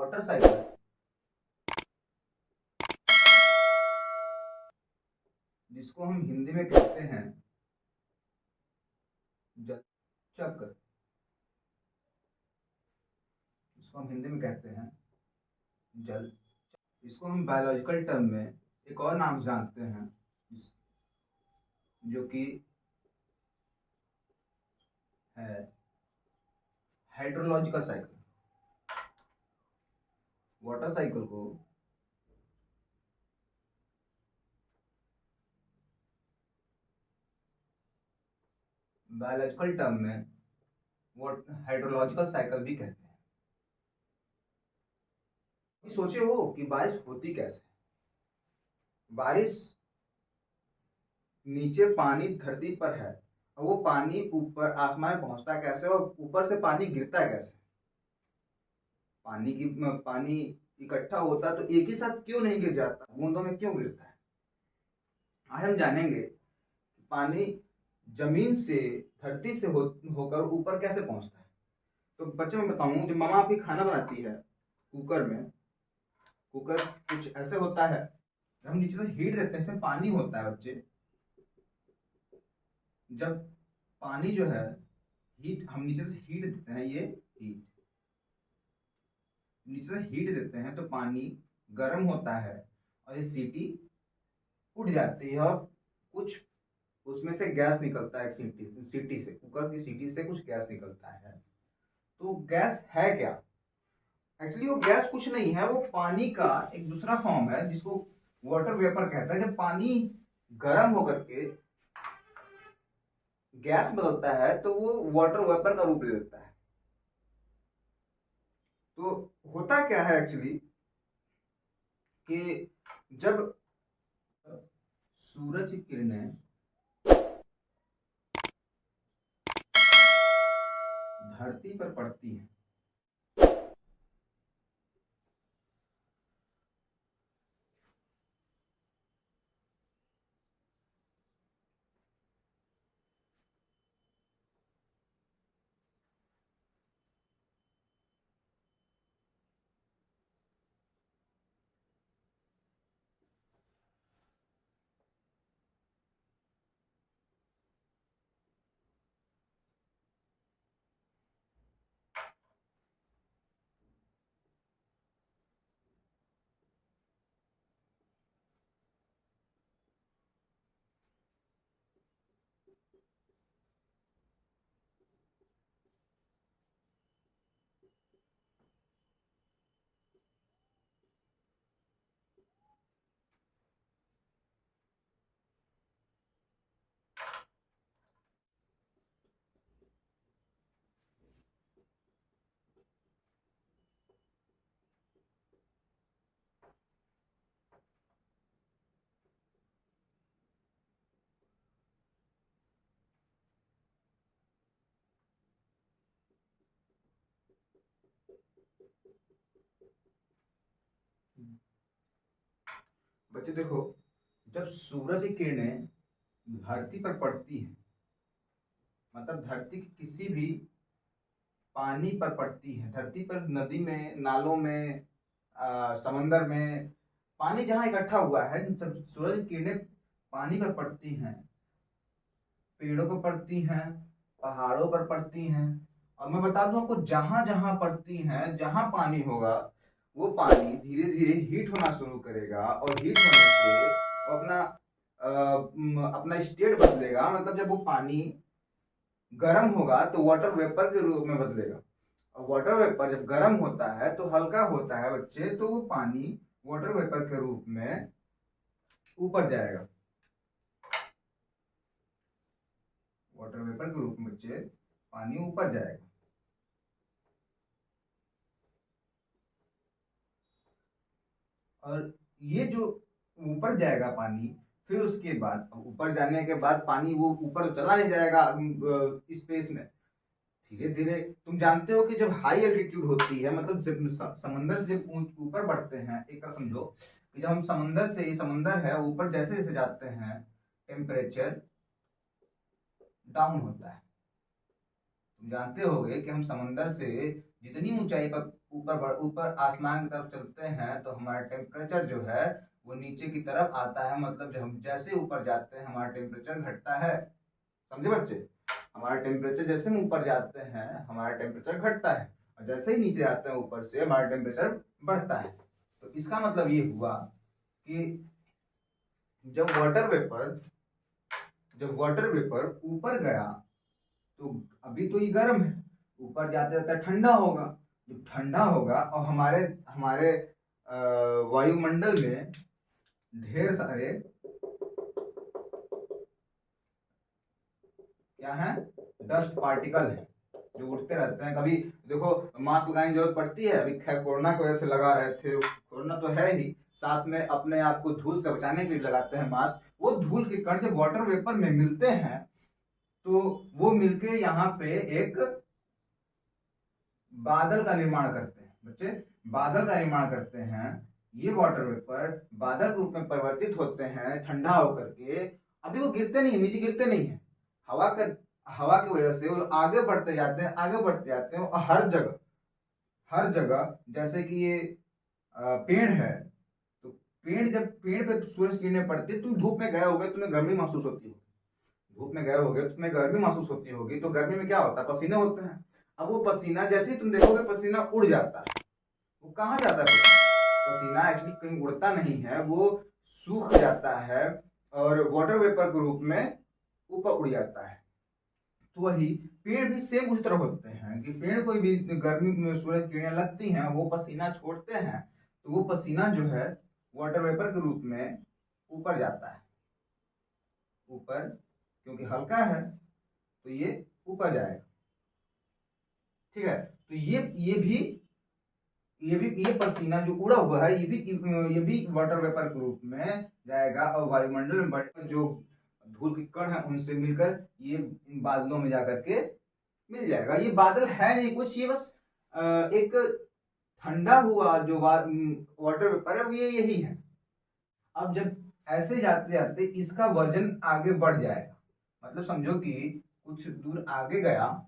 Water cycle जिसको हम हिंदी में कहते हैं जल चक्र, इसको हम हिंदी में कहते हैं जल, इसको हम बायोलॉजिकल टर्म में एक और नाम जानते हैं जो कि है हाइड्रोलॉजिकल साइकिल। वाटर साइकिल को बायोलॉजिकल टर्म में वो हाइड्रोलॉजिकल साइकिल भी कहते हैं। सोचे हो कि बारिश होती कैसे? बारिश नीचे पानी धरती पर है और वो पानी ऊपर आसमान में पहुंचता कैसे और ऊपर से पानी गिरता कैसे? पानी इकट्ठा होता तो एक ही साथ क्यों नहीं गिर जाता, बूंदों में क्यों गिरता है? आज हम जानेंगे पानी जमीन से धरती से होकर ऊपर कैसे पहुंचता है। तो बच्चे मैं बताऊं, जब मामा आपकी खाना बनाती है कुकर में, कुकर कुछ ऐसे होता है, जब हम नीचे से हीट देते हैं, इसमें पानी होता है बच्चे। जब पानी जो है हीट, हम नीचे से हीट देते हैं, ये हीट नीचे से हीट देते हैं तो पानी गर्म होता है और ये सीटी उठ जाती है और कुछ उसमें से गैस निकलता है। सीटी से, कुकर की सीटी से कुछ गैस निकलता है। तो गैस है क्या? एक्चुअली वो गैस कुछ नहीं है, वो पानी का एक दूसरा फॉर्म है जिसको वाटर वेपर कहता है। जब पानी गर्म होकर के गैस बदलता है तो वो वाटर वेपर का रूप ले लेता है। तो होता क्या है एक्चुअली कि जब सूरज की किरणें धरती पर पड़ती हैं, बच्चे देखो, जब सूरज की किरणें धरती पर पड़ती हैं, मतलब धरती के किसी भी पानी पर पड़ती है, धरती पर, नदी में, नालों में, समंदर में, पानी जहां इकट्ठा हुआ है, जब सूरज की किरणें पानी पर पड़ती हैं, पेड़ों पर पड़ती हैं, पहाड़ों पर पड़ती हैं, और मैं बता दूं आपको, जहां जहां पड़ती हैं, जहां पानी होगा वो पानी धीरे धीरे हीट होना शुरू करेगा और हीट होने से वो अपना स्टेट बदलेगा। मतलब जब वो पानी गर्म होगा तो वाटर वेपर के रूप में बदलेगा, और वाटर वेपर जब गर्म होता है तो हल्का होता है बच्चे, तो वो पानी वाटर वेपर के रूप में ऊपर जाएगा। वाटर वेपर के रूप में बच्चे पानी ऊपर जाएगा। और ये जो ऊपर जाएगा पानी, फिर उसके बाद ऊपर जाने के बाद पानी वो ऊपर चला नहीं जाएगा स्पेस में, धीरे धीरे, तुम जानते हो कि जब हाई एल्टीट्यूड होती है, मतलब जब समंदर से जब ऊपर बढ़ते हैं, एक तरह समझो कि जब हम समंदर से, ये समंदर है, ऊपर जैसे जैसे जाते हैं टेम्परेचर डाउन होता है। तुम जानते होगे कि हम समंदर से जितनी ऊंचाई पर ऊपर ऊपर आसमान की तरफ चलते हैं तो हमारा टेम्परेचर जो है वो नीचे की तरफ आता है, मतलब जब हम जैसे ऊपर जाते हैं हमारा टेम्परेचर घटता है। समझे बच्चे? हमारा टेम्परेचर जैसे हम ऊपर जाते हैं हमारा टेम्परेचर घटता है, और जैसे ही नीचे आते हैं ऊपर से हमारा टेम्परेचर बढ़ता है। तो इसका मतलब ये हुआ कि जब वाटर वेपर ऊपर गया तो अभी तो ये गर्म है, ऊपर जाते जाते ठंडा होगा। जब ठंडा होगा और हमारे हमारे वायुमंडल में ढेर सारे क्या है, डस्ट पार्टिकल है जो उड़ते रहते हैं। कभी देखो मास्क लगाने की जरूरत पड़ती है, अभी खैर कोरोना की वजह से लगा रहे थे, कोरोना तो है ही, साथ में अपने आप को धूल से बचाने के लिए लगाते हैं मास्क। वो धूल के कण जब वाटर वेपर में मिलते हैं तो वो मिलके यहाँ पे एक बादल का निर्माण करते हैं। बच्चे, बादल का निर्माण करते हैं। ये वाटर वेपर बादल रूप में परिवर्तित होते हैं ठंडा होकर के। अभी वो गिरते नहीं, नीचे गिरते नहीं है, हवा की वजह से वो आगे बढ़ते जाते हैं, आगे बढ़ते जाते हैं, और हर जगह जैसे कि ये पेड़ है, तो पेड़ पे सूरज किरणें पड़ती, तुम धूप में गए होगे, तुम्हें गर्मी महसूस होती होगी, धूप में गए होगे तो तुम्हें गर्मी महसूस होती होगी। तो गर्मी में क्या होता है, पसीने होते हैं। अब वो पसीना जैसे ही तुम देखोगे पसीना उड़ जाता है। वो कहाँ जाता है पसीना? पसीना एक्चुअली कहीं उड़ता नहीं है, वो सूख जाता है और वाटर वेपर के रूप में ऊपर उड़ जाता है। तो वही पेड़ भी सेम उस तरह होते हैं कि पेड़ को भी गर्मी में सूरज किरणें लगती हैं, वो पसीना छोड़ते हैं, तो वो पसीना जो है वाटर वेपर के रूप में ऊपर जाता है। ऊपर क्योंकि हल्का है तो ये ऊपर जाएगा। ठीक है, तो ये पसीना जो उड़ा हुआ है ये भी वाटर वेपर के रूप में जाएगा, और वायुमंडल में बड़े जो धूल के कण हैं उनसे मिलकर ये इन बादलों में जाकर के मिल जाएगा। ये बादल है नहीं कुछ, ये बस एक ठंडा हुआ जो वाटर वेपर है ये यही है। अब जब ऐसे जाते जाते इसका वजन आगे बढ़ जाएगा, मतलब समझो कि कुछ दूर आगे गया।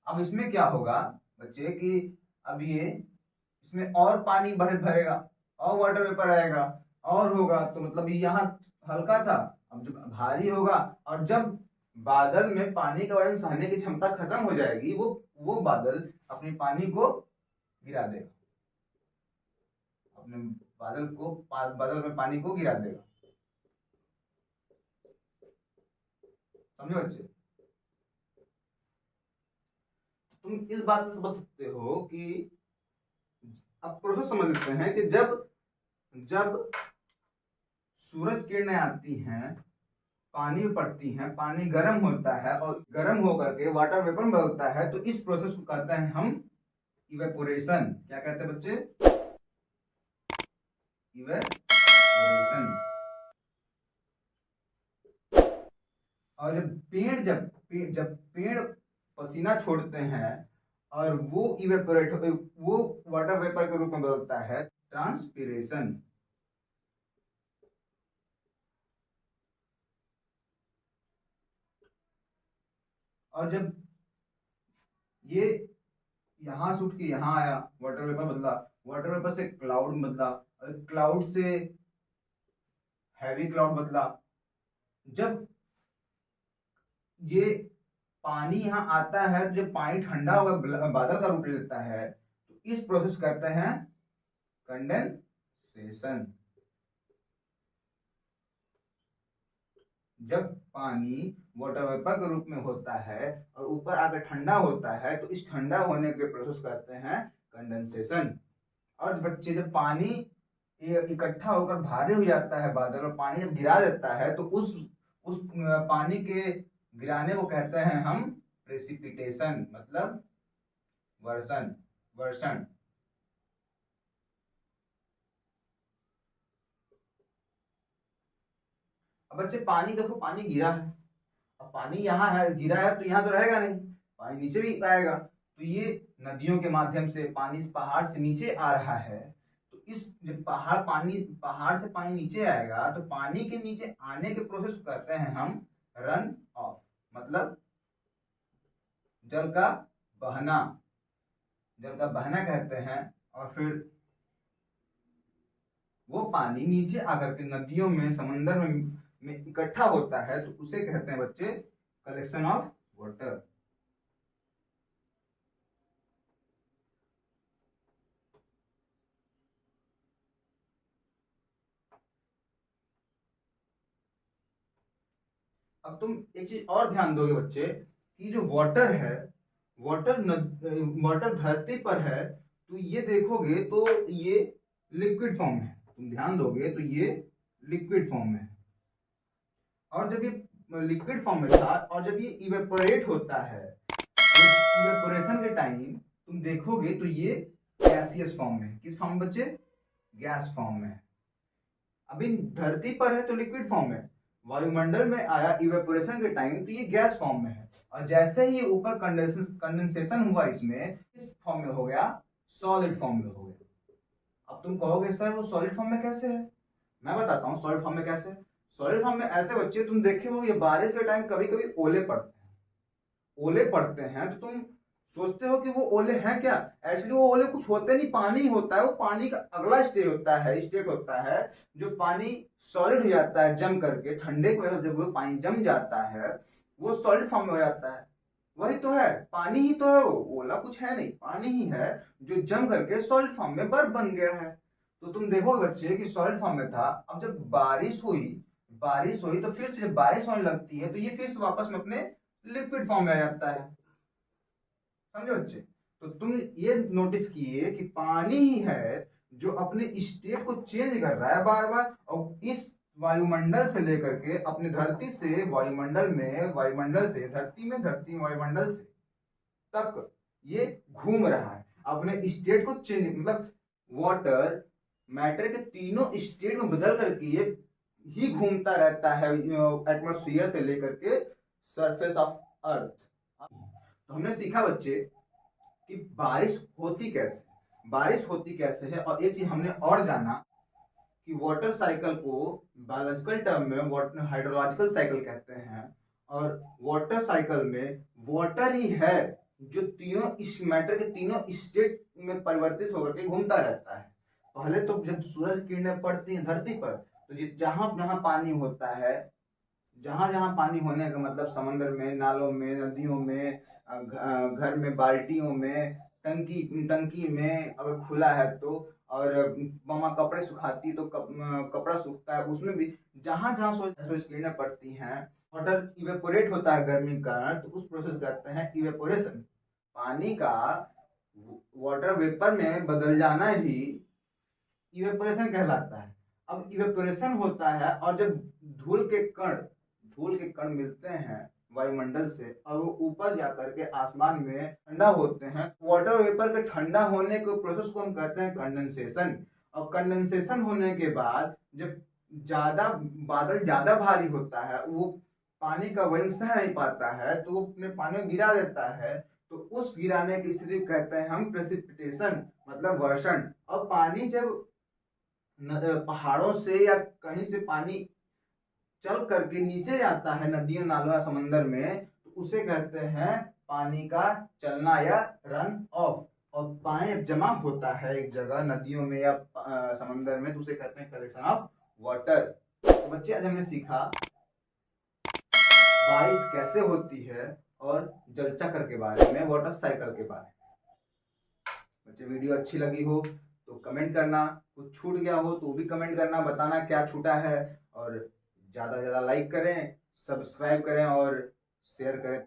अब इसमें क्या होगा बच्चे कि अब ये इसमें और पानी भरेगा और वाटर वेपर आएगा और होगा, तो मतलब ये यहाँ हल्का था, अब जब भारी होगा, और जब बादल में पानी का वजन सहने की क्षमता खत्म हो जाएगी, वो बादल अपने पानी को गिरा देगा, अपने बादल में पानी को गिरा देगा। समझे बच्चे? तुम इस बात से समझ सकते हो कि अब प्रोसेस समझ लेते हैं कि जब सूरज किरणें आती हैं, पानी में पड़ती हैं, पानी गर्म होता है और गर्म होकर के वाटर वेपर में बदलता है, तो इस प्रोसेस को कहते हैं हम इवेपोरेशन। क्या कहते हैं बच्चे? इवेपोरेशन। और जब पेड़ पसीना छोड़ते हैं और वो वाटर वेपर के रूप में बदलता है, ट्रांसपीरेशन। और जब ये यहां से उठ के यहां आया, वाटर वेपर बदला, वाटर वेपर से क्लाउड बदला, और क्लाउड से हैवी क्लाउड बदला। जब ये पानी यहाँ आता है तो जब पानी ठंडा होकर बादल का रूप लेता है, तो इस प्रोसेस कहते हैं कंडेंसेशन। जब पानी वाटर वेपर के रूप में होता है और ऊपर आकर ठंडा होता है, तो इस ठंडा होने के प्रोसेस कहते हैं कंडेंसेशन। और बच्चे जब पानी इकट्ठा होकर भारी हो जाता है बादल, और पानी जब गिरा देता है, तो उस पानी के गिराने को कहते हैं हम प्रेसिपिटेशन, मतलब वर्षण। अब बच्चे पानी देखो, पानी गिरा है, अब पानी यहाँ है, गिरा है तो यहाँ तो रहेगा नहीं, पानी नीचे भी आएगा। तो ये नदियों के माध्यम से पानी इस पहाड़ से नीचे आ रहा है, तो इस जब पहाड़ से पानी नीचे आएगा, तो पानी के नीचे आने के प्रोसेस को कहते हैं हम रन ऑफ, मतलब जल का बहना। जल का बहना कहते हैं। और फिर वो पानी नीचे आकर के नदियों में, समंदर में इकट्ठा होता है, तो उसे कहते हैं बच्चे कलेक्शन ऑफ वाटर। अब तुम एक चीज और ध्यान दोगे बच्चे कि जो वाटर है, वाटर धरती पर है, तो ये देखोगे तो ये लिक्विड फॉर्म में है। तुम ध्यान दोगे तो ये लिक्विड फॉर्म में है। और जब ये लिक्विड फॉर्म में था और जब ये इवेपोरेट होता है, इवेपोरेशन के टाइम तुम देखोगे तो ये गैसियस फॉर्म में। किस फॉर्म में बच्चे? गैस फॉर्म में। अभी धरती पर है तो लिक्विड फॉर्म में, वायुमंडल में आया इवेपोरेशन के टाइम तो ये गैस फॉर्म में है। और जैसे ही ऊपर कंडेंसेशन हुआ, इसमें इस फॉर्म में हो गया, सॉलिड फॉर्म में हो गया। अब तुम कहोगे सर वो सॉलिड फॉर्म में कैसे है? मैं बताता हूँ सॉलिड फॉर्म में कैसे है। सॉलिड फॉर्म में ऐसे बच्चे तुम देखे हो, ये बारिश के टाइम कभी कभी ओले पड़ते हैं। ओले पड़ते हैं तो तुम सोचते हो कि वो ओले हैं क्या? एक्चुअली वो ओले कुछ होते नहीं, पानी होता है। वो पानी का अगला स्टेज होता है, स्टेट होता है जो पानी सॉलिड हो जाता है जम करके। ठंडे को जब वो पानी जम जाता है वो सॉलिड फॉर्म में हो जाता है। वही तो है, पानी ही तो है वो, ओला कुछ है नहीं, पानी ही है जो जम करके सॉलिड फॉर्म में बर्फ बन गया है। तो तुम देखोगे बच्चे कि सॉलिड फॉर्म में था। अब जब बारिश हुई तो फिर से जब बारिश होने लगती है तो ये फिर से वापस में अपने लिक्विड फॉर्म में आ जाता है। समझे बच्चे? तो तुम ये नोटिस किए कि पानी ही है जो अपने स्टेट को चेंज कर रहा है बार बार, और इस वायुमंडल से लेकर के अपने धरती से वायुमंडल में, वायुमंडल से धरती में, धरती वायुमंडल से तक ये घूम रहा है अपने स्टेट को चेंज। मतलब वाटर मैटर के तीनों स्टेट में बदल करके ये ही घूमता रहता है एटमॉस्फेयर से लेकर के सरफेस ऑफ अर्थ। तो हमने सीखा बच्चे कि बारिश होती कैसे है। और एक चीज हमने और जाना कि वाटर साइकिल को बायोलॉजिकल टर्म में वाटर हाइड्रोलॉजिकल साइकिल कहते हैं। और वाटर साइकिल में वाटर ही है जो तीनों इस मैटर के तीनों स्टेट में परिवर्तित होकर के घूमता रहता है। पहले तो जब सूरज किरणें पड़ती हैं धरती पर, तो जहां जहां पानी होता है, जहां जहां पानी होने का मतलब समंदर में, नालों में, नदियों में, घर में, बाल्टियों में, टंकी टंकी में अगर खुला है तो, और मामा कपड़े सुखाती तो कपड़ा सूखता है उसमें भी, जहां जहां सूरज किरणें पड़ती हैं, वाटर इवेपोरेट होता है गर्मी का, तो उस प्रोसेस कहते हैं इवेपोरेशन। पानी का वाटर वेपर में बदल जाना ही इवेपोरेशन कहलाता है। अब इवेपोरेशन होता है और जब धूल के कण मिलते हैं वायुमंडल से और वो ऊपर जाकर के आसमान में ठंडा होते हैं, वाटर वेपर के ठंडा होने के प्रोसेस को हम कहते हैं कंडेंसेशन। और कंडेंसेशन होने के बाद जब ज्यादा बादल ज्यादा भारी होता है, वो पानी का वजन सह नहीं पाता है तो वो अपने पानी में गिरा देता है। तो उस गिराने की स्थिति कहते हैं हम प्रेसिपिटेशन, मतलब वर्षण। और पानी जब पहाड़ों से या कहीं से पानी चल करके नीचे जाता है नदियों, नालों या समंदर में, तो उसे कहते हैं पानी का चलना या रन ऑफ। और पानी जब जमा होता है एक जगह नदियों में या समंदर में, तो उसे कहते हैं कलेक्शन ऑफ वाटर। तो बच्चे आज हमने सीखा बारिश कैसे होती है और जल चक्र के बारे में, वाटर साइकिल के बारे में। बच्चे वीडियो अच्छी लगी हो तो कमेंट करना, कुछ छूट गया हो तो भी कमेंट करना, बताना क्या छूटा है। और ज़्यादा से ज़्यादा लाइक करें, सब्सक्राइब करें और शेयर करें।